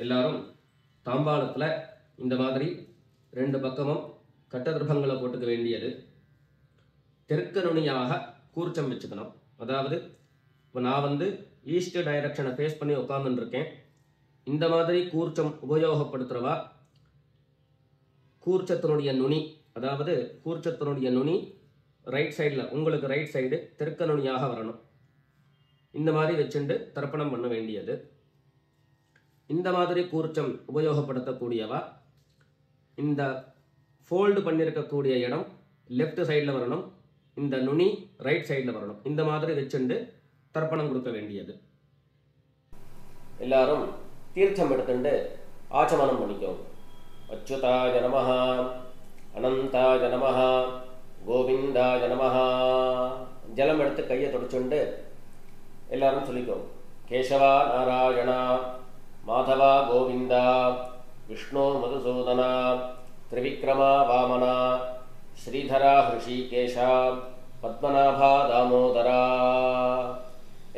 எல்லாரும் தாம்பாளத்தில் இந்த மாதிரி ரெண்டு பக்கமும் கட்டதிர்பங்களை போட்டுக்க வேண்டியது. தெற்கு நுனியாக கூர்ச்சம் வச்சுக்கணும். அதாவது இப்போ நான் ஈஸ்ட் டைரக்ஷனை ஃபேஸ் பண்ணி உட்காந்துட்டு இருக்கேன். இந்த மாதிரி கூர்ச்சம் உபயோகப்படுத்துகிறவா கூர்ச்சத்தினுடைய நுனி, அதாவது கூர்ச்சத்தினுடைய நுனி ரைட் சைடில், உங்களுக்கு ரைட் சைடு தெற்கு நுனியாக வரணும். இந்த மாதிரி வச்சுட்டு தர்ப்பணம் பண்ண வேண்டியது. இந்த மாதிரி கூர்ச்சம் உபயோகப்படுத்தக்கூடியவா இந்த ஃபோல்டு பண்ணியிருக்கக்கூடிய இடம் லெஃப்ட் சைடில் வரணும், இந்த நுனி ரைட் சைடில் வரணும். இந்த மாதிரி வச்சுட்டு தர்ப்பணம் கொடுக்க வேண்டியது. எல்லாரும் தீர்த்தம் எடுத்துட்டு ஆச்சமனம் பண்ணிக்கோங்க. அச்சுதாய நமஹ, அனந்தாய நமஹ, கோவிந்தாய நமஹ. ஜலம் எடுத்து கையை தொடச்சுண்டு எல்லாரும் சொல்லிக்கோங்க. கேசவா நாராயணா, மாதவா கோவிந்தா, விஷ்ணு மதுசூதனா, திரிவிக்ரமா வாமனா, ஸ்ரீதரா ஹிருஷிகேஷா, பத்மநாபா தாமோதரா.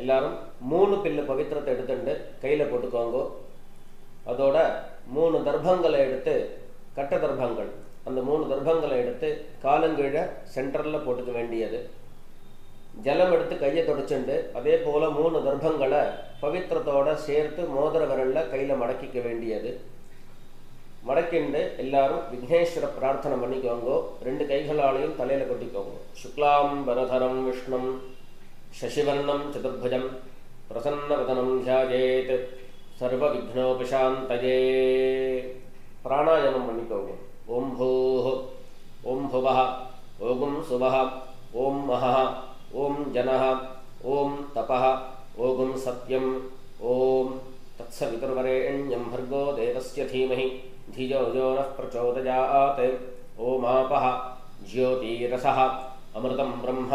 எல்லாரும் 3 பில்லு பவித்திரத்தை எடுத்துட்டு கையில் போட்டுக்கோங்க. அதோட 3 தர்ப்பங்களை எடுத்து, கட்ட தர்ப்பங்கள், அந்த 3 தர்ப்பங்களை எடுத்து காலங்கீழ சென்டரில் போட்டுக்க வேண்டியது. ஜலம் எடுத்து கையை தொடச்சுண்டு அதே போல் 3 தர்ப்பங்களை பவித்திரத்தோட சேர்த்து மோதிர விரலில் கையில் மடக்கிக்க வேண்டியது. மடக்கிண்டு எல்லாரும் விக்னேஸ்வர பிரார்த்தனை பண்ணிக்கோங்க. 2 கைகளாலையும் தலையில் கொட்டிக்கோங்க. சுக்லாம் பரதரம் விஷ்ணும் சசிவர்ணம் சதுர்புஜம் பிரசன்னவதனம் தியாயேத் சர்வ விக்னோபிசாந்தயே. பிராணாயாமம் பண்ணிக்கோங்க. ஓம் பூஹ், ஓம் புவஹ, ஓம் சுவஹ, ஓம் மஹஹ, ஓம் ஜனஹ, ஓம் தபஹ, ஓம் சத்யம், ஓம் தத்சவிதுர்வரேண்யம் भर्गो देवस्य धीमहि धियो यो नः प्रचोदयात्. ओमापः ज्योतिरसः अमृतं ब्रह्म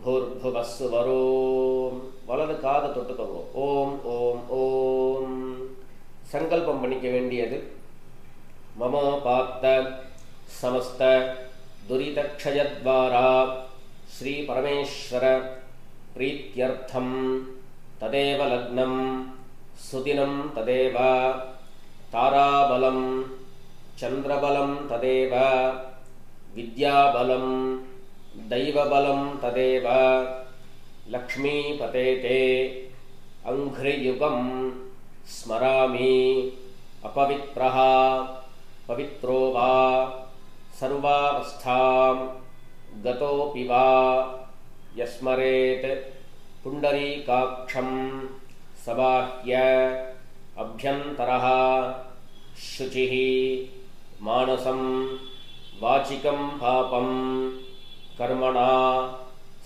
भूर्भुवः सुवरो. வலது காது தொட்டுக்கோங்க. ஓம் ஓம் ஓம். சங்கல்பம் பண்ணிக்க வேண்டியது. மமோபாத்த சமஸ்த துரிதக்ஷயத்வாரா ஸ்ரீ பரமேஸ்வர பிரீத்யர்த்தம் ததேவ லக்னம் சுதினம் ததேவ தாராபலம் சந்திரபலம் ததேவ வித்யாபலம் தைவபலம் ததேவ லக்ஷ்மீபதேதே அங்க்ரியுகம் ஸ்மராமி அபவித்ரஹ பவித்ரோ வா சர்வாவஸ்தாம் கதோபி வா யஸ்மரேத் புண்டரீகாக்ஷம் சபாஹ்ய அப்யந்தரஹ சுசிஹ மானசம் வாசிகம் பாபம் கர்மணா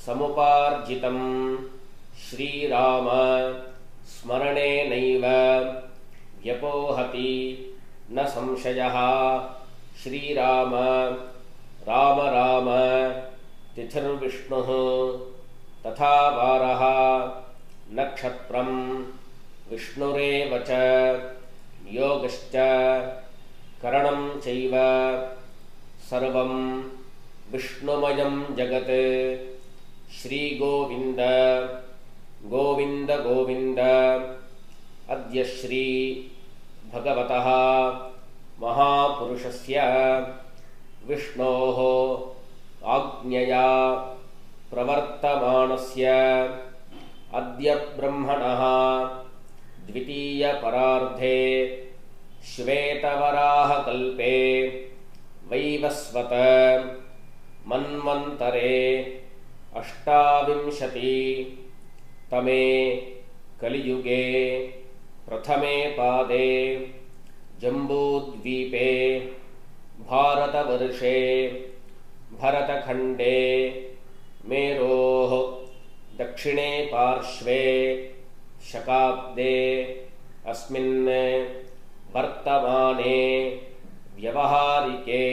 சமுபார்ஜிதம் ஸ்ரீராம ஸ்மரணேனைவ வ்யபோஹதி ந சம்சயः. ஸ்ரீராம ராம ராம திதிர்விஷ்ணுः ததா வாரः நக்ஷத்ரம் விஷ்ணுரேவ ச யோகஸ்ச கரணம் சைவ சர்வம் விஷ்ணுமயம் ஜகத். ஸ்ரீ கோவிந்த கோவிந்த கோவிந்த. அத்ய ஸ்ரீ பகவதः மகாபுருஷஸ்ய விஷ்ணோः ஆக்ஞயா பிரவர்த்தமானஸ்ய அத்ய பிரம்மணः द्वितीय परार्धे श्वेतवराह कल्पे वैवस्वत मन्वन्तरे अष्टाविंशति तमे कलियुगे प्रथमे पादे जम्बूद्वीपे भारतवर्षे भरतखण्डे मेरोः दक्षिणे पार्श्वे शकाब्दे अस्मिन् वर्तमाने व्यवहारिके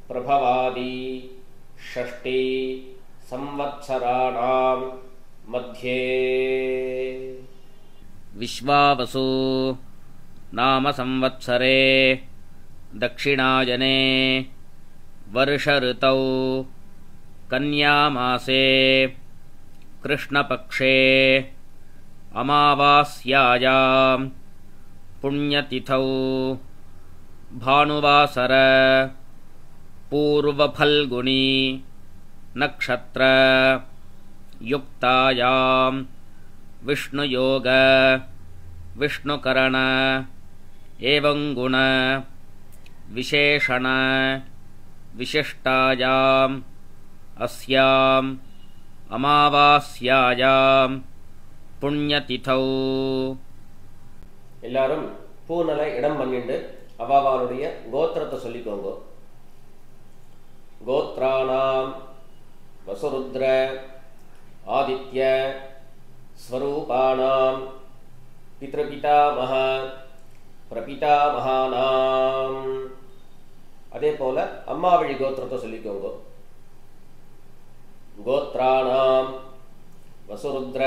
प्रभवादि षष्टि संवत्सराणां मध्ये विश्वावसु नाम संवत्सरे दक्षिणायने वर्षऋतौ कन्यामासे कृष्णपक्षे अमावास्यायां पुण्यतिथौ भानुवासर पूर्वफल्गुनी नक्षत्र युक्तायां विष्णुयोग विष्णुकरण एवं गुण विशेषण विशिष्टायाम् अस्याम् अमावास्यायां पुण्यतिथौ எல்லாரும் பூனலை இடம் பண்ணிட்டு அவாவாளுடைய கோத்திரத்தை சொல்லிக்கோங்க. கோத்ராணாம் வசுருத்ர ஆதித்ய ஸ்வரூபாணாம் பித்ருபிதாமஹ பிரபிதாமஹானாம். அதே போல அம்மாவழி கோத்திரத்தை சொல்லிக்கோங்க. கோத்ராணாம் வசுருத்ர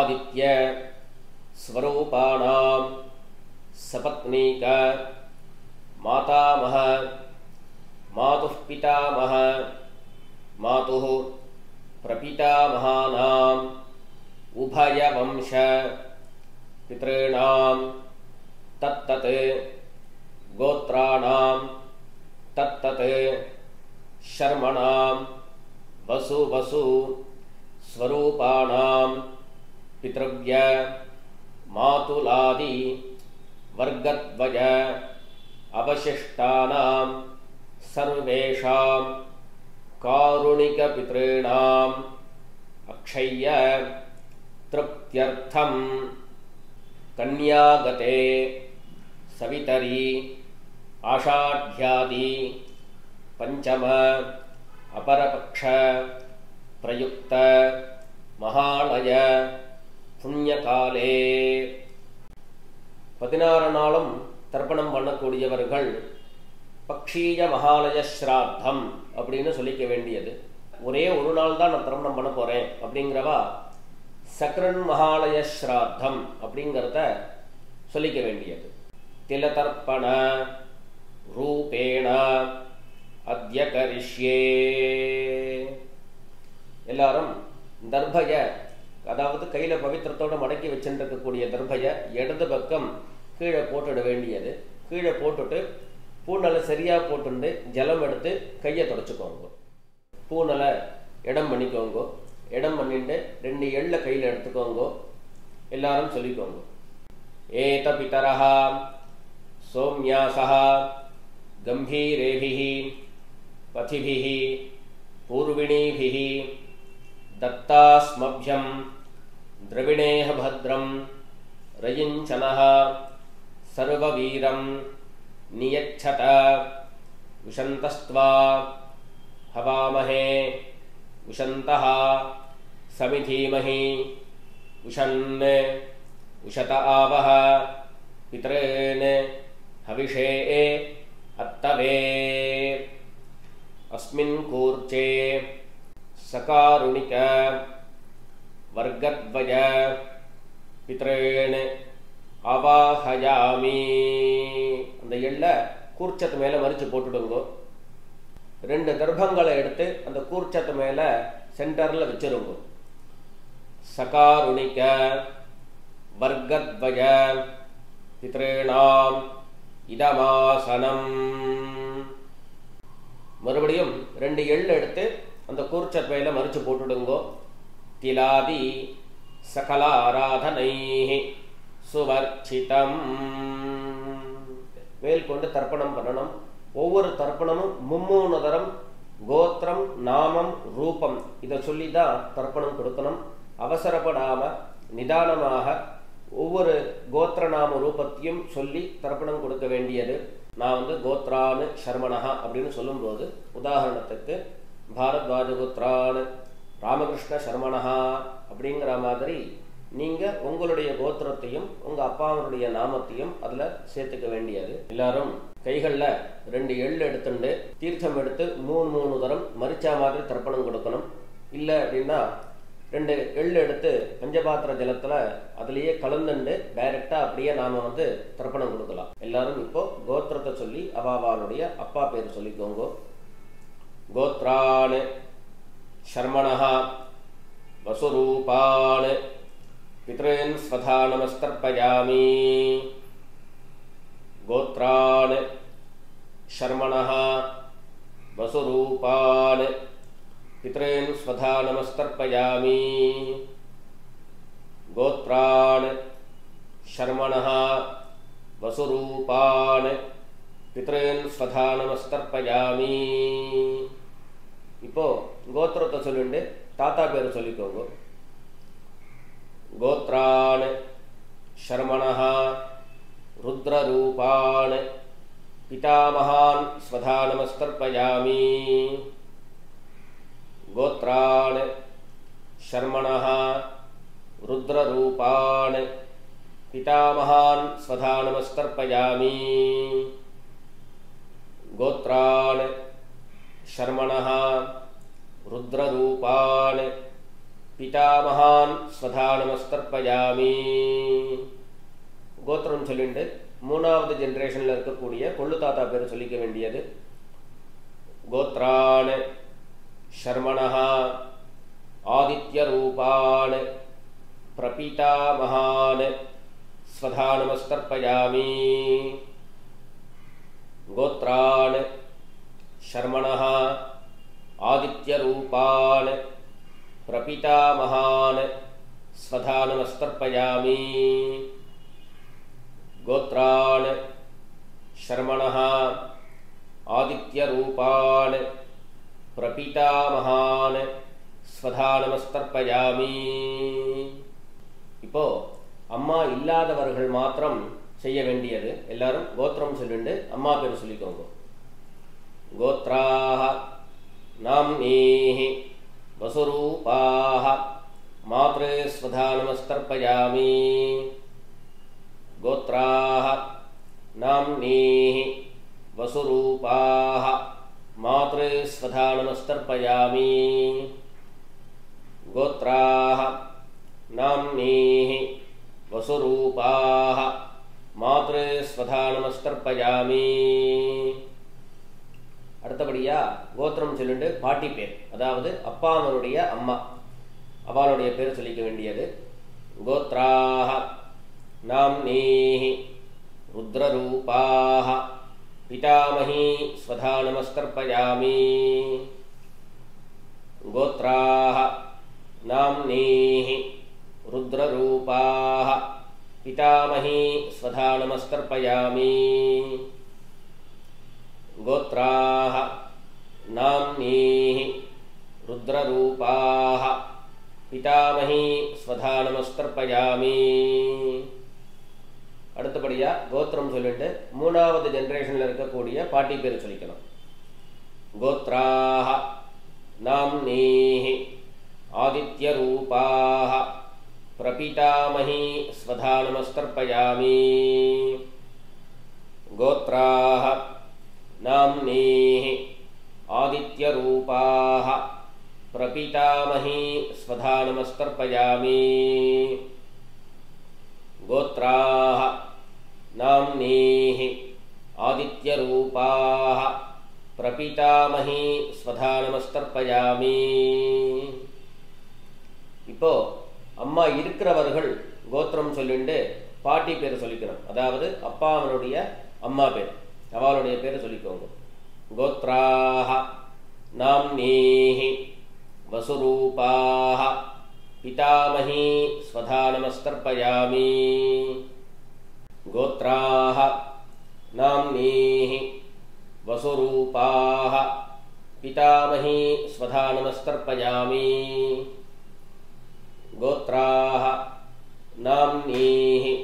ஆதித்ய ஸ்வரூபாணாம் சபத்னீக மாதாமஹ மாதுः பிதாமஹ மாதுः பிரபிதாமஹானாம் உபயவம்ச பித்ருணாம் தத்தத் கோத்ராணாம் தத்தத் ஷர்மணாம் வசு வசு ஸ்வரூபாணாம் பித்ருவ்ய மாதுலாதி வர்க்கத்வய அவசிஷ்டானாம் சர்வேஷாம் காருணிக பித்ருணாம் அக்ஷய்ய திருப்த்யர்த்தம் கன்யாகதே சவிதரி ஆஷாಢ்யாதி பஞ்சம அபரபக்ஷ பிரயுக்த மகாலய புண்ணியகாலே 16 நாளும் தர்ப்பணம் பண்ணக்கூடியவர்கள் பக்ஷீய மகாலய ஸ்ராத்தம் அப்படின்னு சொல்லிக்க வேண்டியது. ஒரே ஒரு நாள் தான் நான் தர்ப்பணம் பண்ண போறேன் அப்படிங்கிறவா சக்ரன் மகாலய ஸ்ராத்தம் அப்படிங்கிறத சொல்லிக்க வேண்டியது. திலதர்ப்பண ரூபேண அத்ய கரிஷ்யே. எல்லாரும் தர்பய, அதாவது கையில் பவித்திரத்தோடு மடக்கி வச்சுருக்கக்கூடிய தர்பையை இடது பக்கம் கீழே போட்டுட வேண்டியது. கீழே போட்டுட்டு பூனலை சரியாக போட்டுண்டு ஜலம் எடுத்து கையை தொடச்சிக்கோங்க. பூனலை இடம் பண்ணிக்கோங்க. இடம் பண்ணிட்டு 2 எள்ளை கையில் எடுத்துக்கோங்க. எல்லாரும் சொல்லிக்கோங்க. ஏத பிதரஹா சோம்யாசஹா கம்பீரேபிஹி பதிபிஹி பூர்விணீபிஹி தத்தாஸ்மப்யம் द्रविणेह भद्रं रयिञ्चनः सर्ववीरं नियच्छत विशन्तस्त्वा हवामहे विशन्तः समिधीमहि उशन् उशत आवह पितॄन् हविषे अत्तवे. अस्मिन् कूर्चे सकारुणिक வர்க்கத்வய பித்ரேன் அவாஹயாமி. அந்த எள்ளை கூர்ச்சத்து மேலே மறித்து போட்டுடுங்கோ. 2 தர்ப்பங்களை எடுத்து அந்த கூர்ச்சத்து மேலே சென்டரில் வச்சிருங்கோ. சகாருணிக வர்க்கத்வய பித்ரேணாம் இதமாசனம். மறுபடியும் 2 எள்ளு எடுத்து அந்த கூர்ச்சத்து மேலே மறித்து போட்டுடுங்கோ. திலாதி சகல ஆராதனைஹி சுவர்ச்சிதம். வேல் கொண்டு தர்ப்பணம் பண்ணணும். ஒவ்வொரு தர்ப்பணமும் 3 தரம் கோத்திரம் நாமம் ரூபம் இதை சொல்லி தான் தர்ப்பணம் கொடுக்கணும். அவசரப்படாம நிதானமாக ஒவ்வொரு கோத்திர நாம ரூபத்தையும் சொல்லி தர்ப்பணம் கொடுக்க வேண்டியது. நான் கோத்ரானு சர்மணஹா அப்படின்னு சொல்லும்போது, உதாரணத்துக்கு பாரத்வாஜ கோத்ரானு ராமகிருஷ்ண சர்மணஹா அப்படிங்கிற மாதிரி நீங்கள் உங்களுடைய கோத்திரத்தையும் உங்கள் அப்பாவனுடைய நாமத்தையும் அதில் சேர்த்துக்க வேண்டியது. எல்லாரும் கைகளில் 2 எள்ளு எடுத்துட்டு தீர்த்தம் எடுத்து 3 தரம் மரிச்சா மாதிரி தர்ப்பணம் கொடுக்கணும். இல்லை அப்படின்னா 2 எள்ளு எடுத்து பஞ்சபாத்திர ஜலத்தில் அதுலேயே கலந்துண்டு டைரெக்டாக அப்படியே நாம் தர்ப்பணம் கொடுக்கலாம். எல்லாரும் இப்போ கோத்திரத்தை சொல்லி அவாவாளுடைய அப்பா பேர் சொல்லிக்கோங்க. கோத்ரான் शर्मणः वसुरूपान् पितॄन् स्वधा नमस्तर्पयामि गोत्रान् शर्मणः वसुरूपान् पितॄन् स्वधा नमस्तर्पयामि गोत्रान् शर्मणः वसुरूपान् पितॄन् स्वधा नमस्तर्पयामि இப்போ கோத்திரத்தை சொல்லிட்டு தாத்தா பேர் சொல்லிக்கோங்க கோத்ரான் शर्मणः रुद्ररूपान् पितामहान् स्वधा नमस्तर्पयामि गोत्रान् शर्मणः रुद्ररूपान् पितामहान् स्वधा नमस्तर्पयामि गोत्रान् शर्मणः रुद्ररूपान् पितामहान् स्वधा नमस्तर्पयामि கோத்திரம் சொல்லிட்டு மூணாவது ஜெனரேஷன்ல இருக்கக்கூடிய கொள்ளு தாத்தா பேர் சொல்லிக்க வேண்டியது கோத்ரான் शर्मणः आदित्य रूपान् प्रपितामहान् स्वधा नमस्तर्पयामि गोत्रान् शर्मणः आदित्य रूपान् प्रपितामहान् स्वधा नमस्तर्पयामि गोत्रान् शर्मणः आदित्य रूपान् प्रपितामहान् स्वधा नमस्तर्पयामि இப்போ அம்மா இல்லாதவர்கள் மாத்திரம் செய்ய வேண்டியது எல்லாரும் கோத்திரம் சொல்லிட்டு அம்மா பேர் சொல்லிக்கோங்க गोत्राः नाम्नीः वसुरूपाः मात्रे स्वधा नमस्तर्पयामि गोत्राः नाम्नीः वसुरूपाः मात्रे स्वधा नमस्तर्पयामि गोत्राः नाम्नीः वसुरूपाः मात्रे स्वधा नमस्तर्पयामि அடுத்தபடியா கோத்திரம் சொல்லிட்டு பாட்டி பேர் அதாவது அப்பாவனுடைய அம்மா அவளுடைய பேர் சொல்லிக்க வேண்டியது கோத்ராஹ நாம்னீஹி ருத்ரரூபாஹ பிதாமஹி ஸ்வதா நமஸ்தர்ப்பயாமி கோத்ராஹ நாம்னீஹி ருத்ரரூபாஹ பிதாமஹி ஸ்வதா நமஸ்தர்ப்பயாமி गोत्राः नाम्नीः रुद्ररूपाः पितामही स्वधा नमस्तर्पयामि அடுத்தபடியா கோத்திரம் சொல்லிட்டு மூணாவது ஜெனரேஷன்ல இருக்கக்கூடிய பாட்டி பேர் சொல்லிக்கணும் கோத்ராஹ நாம்னீஹி ஆதித்ய ரூபாஹ பிரபிதாமஹி ஸ்வதா நமஸ்தர்ப்பயாமி கோத்ராஹ नाम्नीः आदित्य रूपाः प्रपितामही स्वधा नमस्तर्पयामि गोत्राः नाम्नीः आदित्य रूपाः प्रपितामही स्वधा नमस्तर्पयामि இப்போ அம்மா இருக்கிறவர்கள் கோத்திரம் சொல்லிட்டு பாட்டி பேர் சொல்லிக்கணும் அதாவது அப்பாவனுடைய அம்மா பேர் அவளுடைய பேரை சொல்லிக்கோங்க கோத்ராஹ நாம்னீஹி வசுரூபாஹ பிதாமஹி ஸ்வதா நமஸ்தர்ப்பயாமி கோத்ராஹ நாம்னீஹி வசுரூபாஹ பிதாமஹி ஸ்வதா நமஸ்தர்ப்பயாமி கோத்ராஹ நாம்னீஹி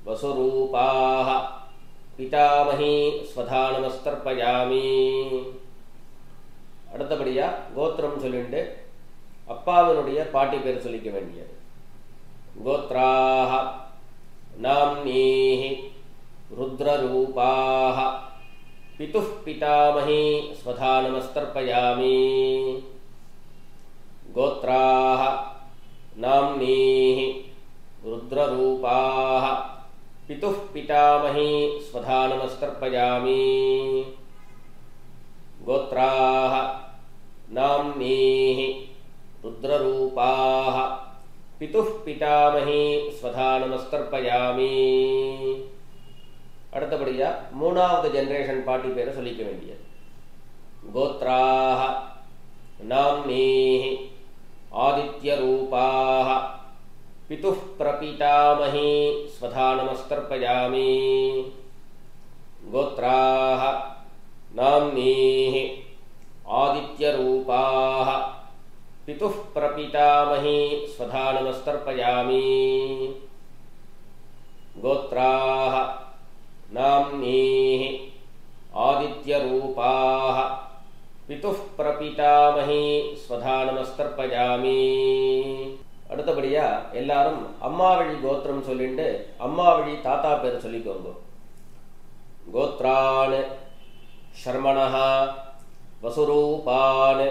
வசுரூபாஹ पितामही स्वधा नमस्तर्पयामि அடுத்தபடியா கோத்திரம் சொல்லிட்டு அப்பாவனுடைய பாட்டி பேர் சொல்லிக்க வேண்டியது கோத்ராஹ நாம்னீஹி ருத்ரரூபாஹ பிதுः பிதாமஹி ஸ்வதா நமஸ்தர்ப்பயாமி கோத்ராஹ நாம்னீஹி ருத்ரரூபாஹ पितुः पितामही स्वधा नमस्तर्पयामि गोत्राः नाम्नीः रुद्ररूपाः பிதுः பிதாமகி ஸ்வதா நமஸ்தர்ப்பயாமி. அடுத்தபடியா மூணாவது ஜெனரேஷன் பாட்டி பேரை சொல்லிக்க வேண்டியது. கோத்ராஹ நாம்னீஹி ஆதித்யரூபாஹ பிதுः பிரபிதாமகி ஸ்வதா நமஸ்தர்ப்பயாமி. கோத்ராஹ நாம்னீஹி ஆதித்யரூபாஹ பிதுः பிரபிதாமகி ஸ்வதா நமஸ்தர்ப்பயாமி. கோத்ராஹ நாம்னீஹி ஆதித்யரூபாஹ பிதுः பிரபிதாமகி ஸ்வதா நமஸ்தர்ப்பயாமி. அடுத்தபடியா எல்லாரும் அம்மா வழி கோத்திரம் சொல்லிட்டு அம்மா வழி தாத்தா பேர் சொல்லிக்கோங்க. கோத்ரான் ஷர்மணஹ வசுரூபான்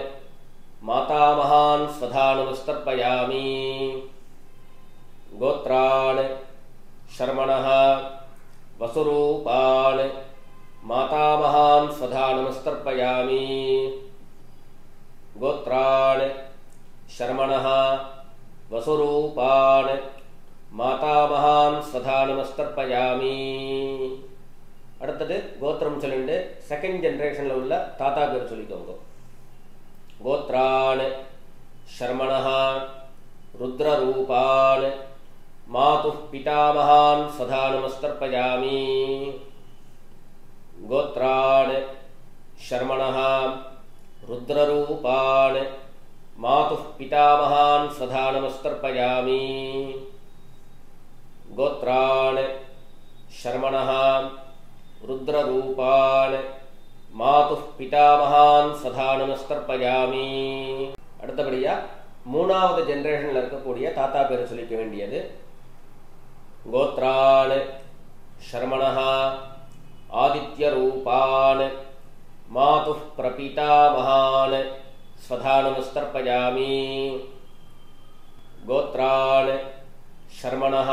மாதாமகான் ஸ்வதா நமஸ்தர்ப்பயாமி. கோத்ரான் ஷர்மணஹ வசுரூபான் மாதாமகான் ஸ்வதா நமஸ்தர்ப்பயாமி. கோத்ரான் ஷர்மணஹ வசுரூபான் மாதாமகான் ஸ்வதா நமஸ்தர்ப்பயாமி. அடுத்தது கோத்திரம் சொல்லிட்டு செகண்ட் ஜெனரேஷன்ல உள்ள தாத்தா பேர் சொல்லிக்கோங்க. கோத்ரான் ஷர்மணஹ ருத்ரரூபான் மாதுः பிதாமகான் ஸ்வதா நமஸ்தர்ப்பயாமி. கோத்ரான் ஷர்மணஹ ருத்ரரூபான் மாதுः பிதாமகான் ஸ்வதா நமஸ்தர்ப்பயாமி. கோத்ரான் ஷர்மணஹ ருத்ரரூபான் மாதுः பிதாமகான் ஸ்வதா நமஸ்தர்ப்பயாமி. அடுத்தபடியா மூணாவது ஜெனரேஷன்ல இருக்கக்கூடிய தாத்தா பேர் சொல்லிக்க வேண்டியது. கோத்ரான் ஷர்மணஹ ஆதித்யரூபான் மாதுः பிரபிதாமகான் ஸ்வதா நமஸ்தர்ப்பயாமி. கோத்ரான் ஷர்மணஹ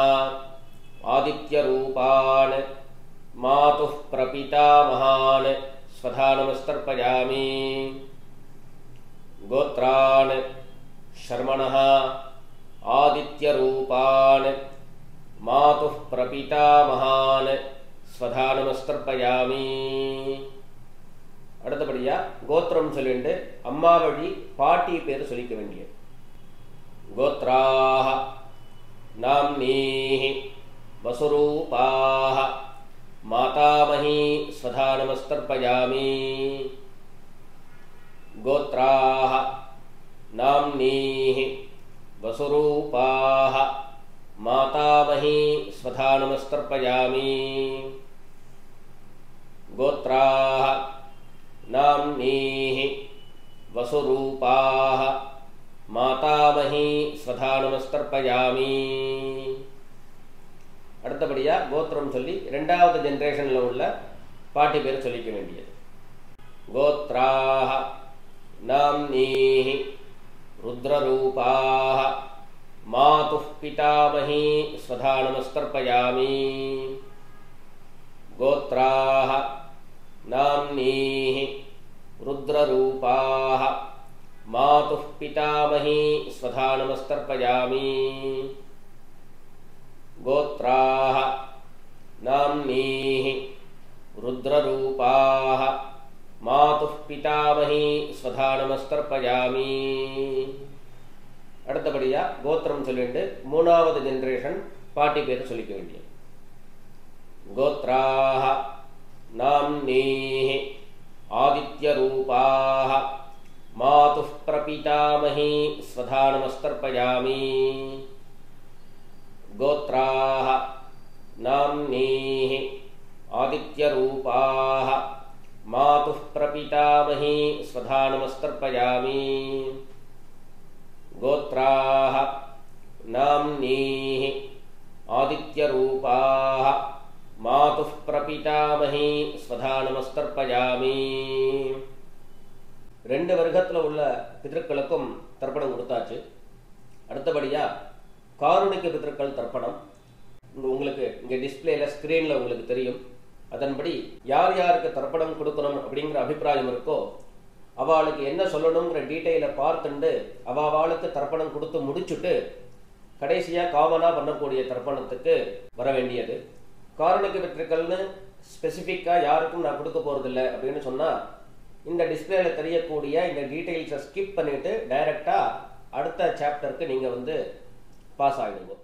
ஆதித்யரூபான் மாதுः பிரபிதாமகான் ஸ்வதா நமஸ்தர்ப்பயாமி. கோத்ரான் ஷர்மணஹ ஆதித்யரூபான் மாதுः பிரபிதாமகான் ஸ்வதா நமஸ்தர்ப்பயாமி. அடுத்தபடியா கோத்திரம் சொல்லிட்டு அம்மா வழி பாட்டி பேர் சொல்லிக்க வேண்டியது. கோத்ராஹ நாம்னீஹி வசுரூபாஹ மாதாமகி ஸ்வதா நமஸ்தர்ப்பயாமி. கோத்ராஹ நாம்னீஹி வசுரூபாஹ மாதாமகி ஸ்வதா நமஸ்தர்ப்பயாமி. கோத்ராஹ நாம்னீஹி வசுரூபாஹ மாதாமகி ஸ்வதா நமஸ்தர்ப்பயாமி. அடுத்தபடியா கோத்திரம் சொல்லி இரண்டாவது ஜெனரேஷன்ல உள்ள பாட்டி பேர் சொல்லிக்க வேண்டியது. கோத்ராஹ நாம்னீஹி ருத்ரரூபாஹ மாதுः பிதாமகி ஸ்வதா நமஸ்தர்ப்பயாமி. கோத்ராஹ நாம்னீஹி ருத்ரரூபாஹ மாதுः பிதாமகி ஸ்வதா நமஸ்தர்ப்பயாமி. கோத்ராஹ நாம்னீஹி ருத்ரரூபாஹ மாதுः பிதாமகி ஸ்வதா நமஸ்தர்ப்பயாமி. அடுத்தபடியா கோத்திரம் சொல்லிட்டு மூணாவது ஜெனரேஷன் பாட்டி பேர் சொல்லிக்க வேண்டியது. கோத்ராஹ நாம்னீஹி ஆதித்யரூபாஹ மாதுः பிரபிதாமகி ஸ்வதா நமஸ்தர்ப்பயாமி. கோத்ராஹ நாம்னீஹி ஆதித்யரூபாஹ மாதுः பிரபிதாமகி ஸ்வதா நமஸ்தர்ப்பயாமி. கோத்ராஹ நாம்னீஹி ஆதித்யரூபாஹ மாதுः பிரபிதாமகி ஸ்வதா நமஸ்தர்ப்பயாமி. ரெண்டு வர்க்கத்தில் உள்ள பிதர்களுக்கும் தர்ப்பணம் கொடுத்தாச்சு. அடுத்தபடியா காருணிக பிதர்கள் தர்ப்பணம் உங்களுக்கு இங்கே டிஸ்பிளேல ஸ்கிரீன்ல உங்களுக்கு தெரியும். அதன்படி யார் யாருக்கு தர்ப்பணம் கொடுக்கணும் அப்படிங்கிற அபிப்பிராயம் இருக்கோ அவளுக்கு என்ன சொல்லணுங்கிற டீட்டெயிலை பார்த்துண்டு அவளுக்கு தர்ப்பணம் கொடுத்து முடிச்சுட்டு கடைசியாக காமனாக பண்ணக்கூடிய தர்ப்பணத்துக்கு வர வேண்டியது. காரணிக்க பித்ருக்கள்னு ஸ்பெசிஃபிக்காக யாருக்கும் நான் கொடுக்க போகிறதில்ல அப்படின்னு சொன்னால் இந்த டிஸ்பிளேல தெரியக்கூடிய இந்த டீட்டெயில்ஸை ஸ்கிப் பண்ணிவிட்டு டைரெக்டாக அடுத்த சாப்டருக்கு நீங்கள் பாஸ் ஆகிடுங்க.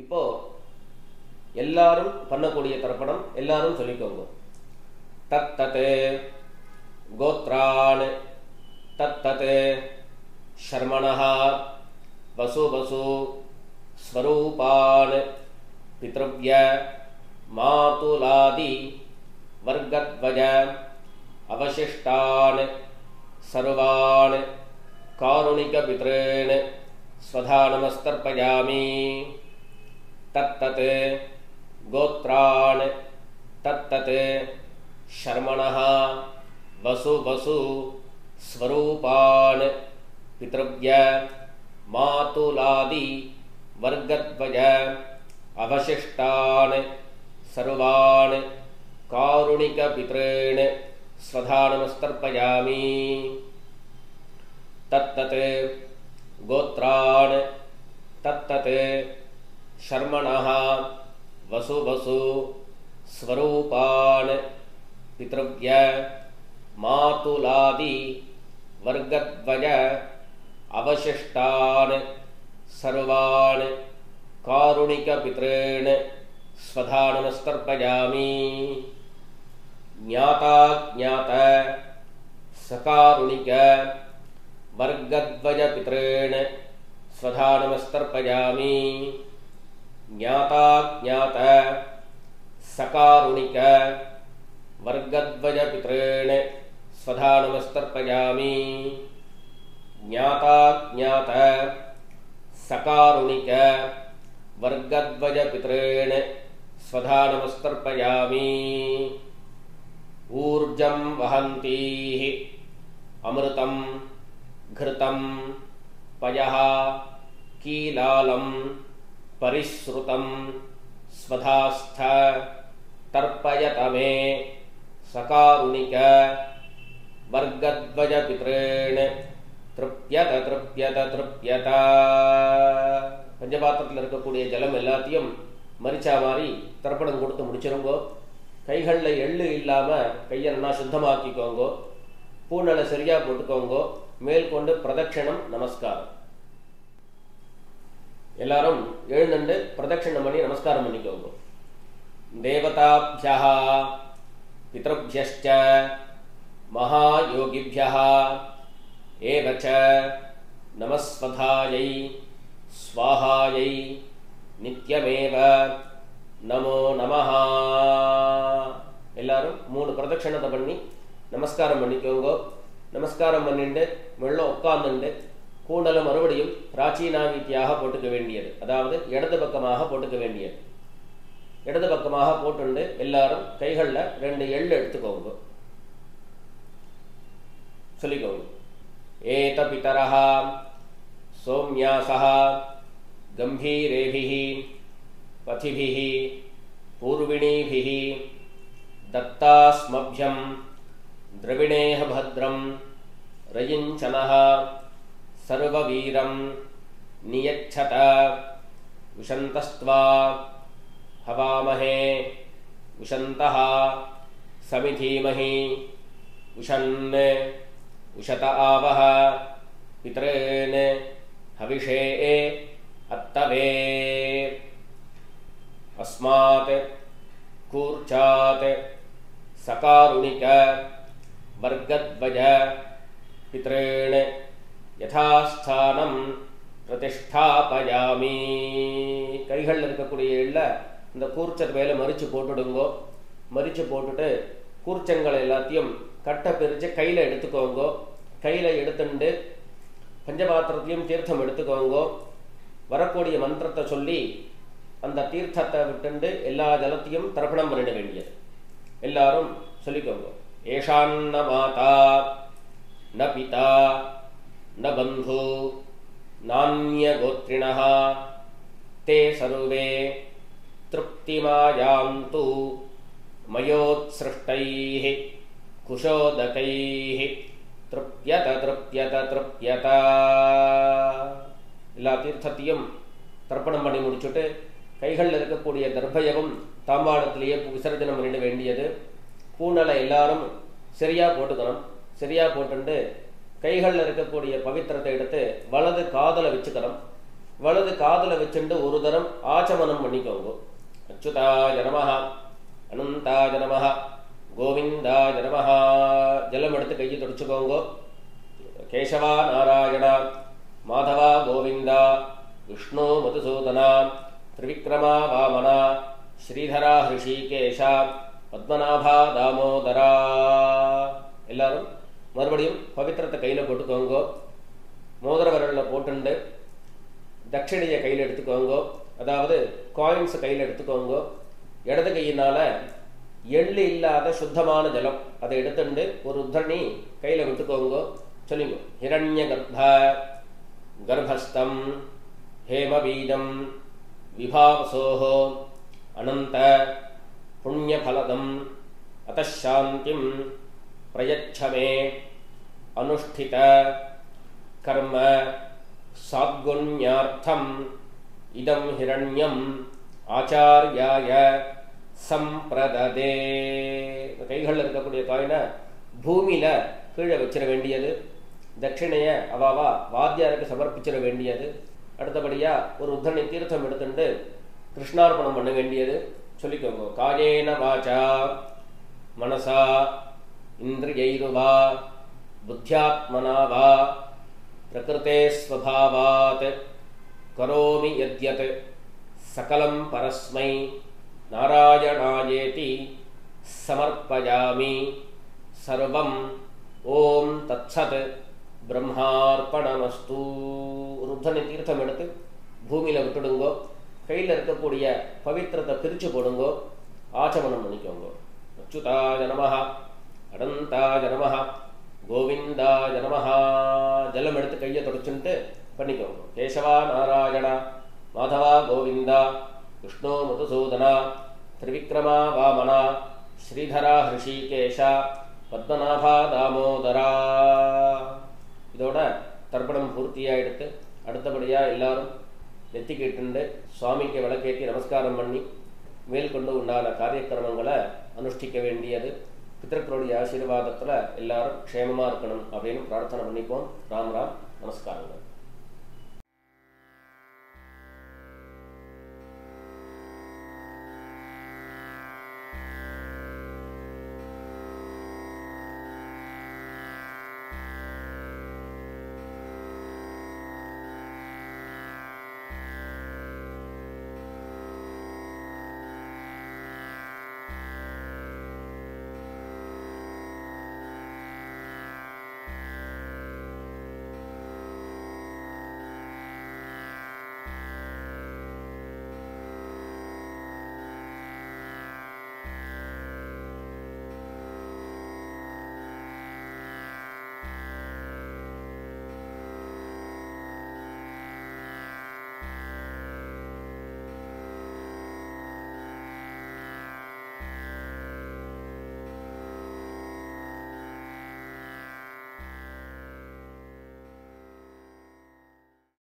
இப்போ எல்லாரும் பண்ணக்கூடிய தர்ப்பணம் எல்லாரும் சொல்லிக்கோங்க. தத்தத் கோத்ரான் தத்தத் ஷர்மணஹ வசு வசு ஸ்வரூபான் பித்ருவ்ய மாதுலாதி வர்கத்வஜ அவசிஷ்டான் சர்வான் காருணிக பித்ரேன் ஸ்வதா நமஸ்தர்ப்பயாமி. தத்தத் கோத்ரான் தத்தத் ஷர்மணஹ வசு வசு ஸ்வரூபான் பித்ருவ்ய மாதுலாதி வர்கத்வஜ அவசிஷ்டான் சர்வான் காருணிக பித்ரேன் ஸ்வதா நமஸ்தர்ப்பயாமி. தத்தத் கோத்ரான் தத்தத் ஷர்மணஹ வசு வசு ஸ்வரூபான் பித்ருவ்ய மாதுலாதி வர்கத்வஜ அவசிஷ்டான் சர்வான் காருணிக பித்ரேன் ஸ்வதா நமஸ்தர்ப்பயாமி. ஞாதா ஞாத சகாருணிக வர்கத்வஜ பித்ரேன் ஸ்வதா நமஸ்தர்ப்பயாமி. ஞாதா ஞாத சகாருணிக வர்கத்வஜ பித்ரேன் ஸ்வதா நமஸ்தர்ப்பயாமி. ஞாதா ஞாத சகாருணிக வர்கத்வஜ பித்ரேன் ஸ்வதா நமஸ்தர்ப்பயாமி. ஊர்ஜம் வஹந்தீஹ அமிர்தம் घृतं पयः कीलालं परिश्रुतं स्वधास्थ तर्पयत मे सकारुणिक वर्गद्वय पितॄन् तृप्यत तृप्यत तृप्यत. பஞ்சபாத்திரத்தில் இருக்கக்கூடிய ஜலம் எல்லாத்தையும் மரிச்சா மாதிரி தர்ப்பணம் கொடுத்து முடிச்சிருங்கோ. கைகளில் எள்ளு இல்லாமல் கையை நல்லா சுத்தமாக்கிக்கோங்கோ. பூநலை சரியாக போட்டுக்கோங்கோ. மேல் கொண்டு பிரதட்சணம் நமஸ்காரம். எல்லாரும் எழுந்துண்டு பிரதட்சணம் பண்ணி நமஸ்காரம் பண்ணிக்கோங்க. தேவதாப்யஹ பித்ருப்யஷ்ச மகாயோகிப்யஹ ஏவ ச நமஸ்வதாயை ஸ்வாஹாயை நித்யமேவ நமோ நமஹ. எல்லாரும் 3 பிரதட்சணத்தை பண்ணி நமஸ்காரம் பண்ணிக்கோங்க. நமஸ்காரம் பண்ணிட்டு மெல்ல உட்கார்ந்துட்டு கூண்டலை மறுபடியும் பிராச்சீனாவீத்தியாக போட்டுக்க வேண்டியது, அதாவது இடது பக்கமாக போட்டுக்க வேண்டியது. இடது பக்கமாக போட்டுண்டு எல்லாரும் கைகளில் 2 எள்ளு எடுத்துக்கோங்க. சொல்லிக்கோங்க. ஏத பிதரஹ சோம்யாசஹ கம்பீரேபிஹி பதிபிஹி பூர்விணீபிஹி தத்தாஸ்மப்யம் திரவிணேஹ பத்ரம் ரயிஞ்சனஹ சர்வவீரம் நியச்சத விஷந்தஸ்த்வா ஹவாமஹே விஷந்தஹ சமிதீமஹி உஷன் உஷத ஆவஹ பித்ரேன் ஹவிஷே அத்தவே. அஸ்மாத் கூர்ச்சாத் சகாருணிக வர்கத்வஜ பித்ரேன் யதாஸ்தானம் பிரதிஷ்டாபயாமி. கைகளில் இருக்கக்கூடிய எள்ள இந்த கூர்ச்சர் மேலே மறித்து போட்டுடுங்கோ. மறித்து போட்டுட்டு கூர்ச்சங்கள் எல்லாத்தையும் கட்டை பிரித்து கையில் எடுத்துக்கோங்கோ. கையில் எடுத்துட்டு பஞ்சபாத்திரத்தையும் தீர்த்தம் எடுத்துக்கோங்கோ. வரக்கூடிய மந்திரத்தை சொல்லி அந்த தீர்த்தத்தை விட்டுண்டு எல்லா ஜலத்தையும் தர்ப்பணம் பண்ணிட வேண்டியது. எல்லாரும் சொல்லிக்கோங்க. ஏஷான்ன மாதா ந பிதா ந பந்து நான்ய கோத்ரிணஹ தே சர்வே திருப்திமாயாந்து மயோத்ஸ்ருஷ்டைஹி குஷோதகைஹி திருப்யத திருப்யத திருப்யத. எல்லா தீர்த்தத்தையும் தர்ப்பணம் பண்ணி முடிச்சுட்டு கைகளில் இருக்கக்கூடிய தர்பயகம் தாம்பாளத்திலேயே விசர்ஜனம் பண்ணிட வேண்டியது. பூனலை எல்லாரும் சரியாக போட்டுக்கணும். சரியாக போட்டுண்டு கைகளில் இருக்கக்கூடிய பவித்திரத்தை எடுத்து வலது காதலை வச்சுக்கணும். வலது காதலை வச்சுட்டு ஒரு தரம் ஆச்சமனம் பண்ணிக்கோங்க. அச்சுதாய நமஹ அனந்தாய நமஹ கோவிந்தாய நமஹ. ஜலம் எடுத்து கையை தொடச்சுக்கோங்க. கேசவா நாராயணா மாதவா கோவிந்தா விஷ்ணு மதுசூதனா திரிவிக்ரமா வாமனா ஸ்ரீதரா ஹிருஷிகேஷா பத்மநாபா தாமோதரா. எல்லாரும் மறுபடியும் பவித்திரத்தை கையில் போட்டுக்கோங்க. மோதிர விரலில் போட்டுண்டு தட்சிணையை கையில் எடுத்துக்கோங்க, அதாவது காயின்ஸை கையில் எடுத்துக்கோங்க. இடது கையினால் எள்ளு இல்லாத சுத்தமான ஜலம் அதை எடுத்துட்டு ஒரு உத்தரணி கையில் விட்டுக்கோங்க. சொல்லுங்க. ஹிரண்ய கர்ப்ப கர்ப்பஸ்தம் ஹேமபீஜம் விபாவசோஹோ அனந்த புண்ணியபலதம் அதாந்திம் பிரயச்சமே அனுஷ்டித கர்ம சாத்குண்யார்த்தம் இதம் ஹிரண்யம் ஆச்சார்யாய சம்பிரததே. கைகளில் இருக்கக்கூடிய காயினை பூமியில் கீழே வச்சிட வேண்டியது. தட்சிணையை அவாவா வாத்தியாருக்கு சமர்ப்பிச்சிட வேண்டியது. அடுத்தபடியாக ஒரு உத்தரணி தீர்த்தம் எடுத்துட்டு கிருஷ்ணார்ப்பணம் பண்ண வேண்டியது. சொல்லிக்கோங்க. காயேன வாச்சா மனசா இந்திரியைருவா புத்தியாத்மனா வா பிரகிருதே ஸ்வபாவாத் கரோமி யத்யத் சகலம் பரஸ்மை நாராயணாயேதி சமர்ப்பயாமி சர்வம் ஓம் தத்சத் பிரம்மார்ப்பணமஸ்து. ஒரு உத்தரணி தீர்த்தம் எடுத்து பூமியில் விட்டுடுங்கோ. கையில் இருக்கக்கூடிய பவித்திரத்தை பிரித்து போடுங்கோ. ஆச்சமனம் பண்ணிக்கோங்க. அச்சுதாய நமஹ அனந்தாய நமஹ கோவிந்தாய நமஹ. ஜலம் எடுத்து கையை தொடச்சுட்டு பண்ணிக்கோங்க. கேசவா நாராயணா மாதவா கோவிந்தா விஷ்ணு மதுசூதனா திரிவிக்ரமா வாமனா ஸ்ரீதரா ஹிருஷிகேஷா பத்மநாபா தாமோதரா. இதோட தர்ப்பணம் பூர்த்தியாகிடுத்து. அடுத்தபடியாக எல்லாரும் நெத்திக்கிட்டு சுவாமிக்கு விளக்கேற்றி நமஸ்காரம் பண்ணி மேற்கொண்டு உண்டான காரியக்கிரமங்களை அனுஷ்டிக்க வேண்டியது. பித்தர்களுடைய ஆசீர்வாதத்தில் எல்லாரும் க்ஷேமமாக இருக்கணும் அப்படின்னு பிரார்த்தனை பண்ணிப்போம். ராம் ராம். நமஸ்காரங்கள்.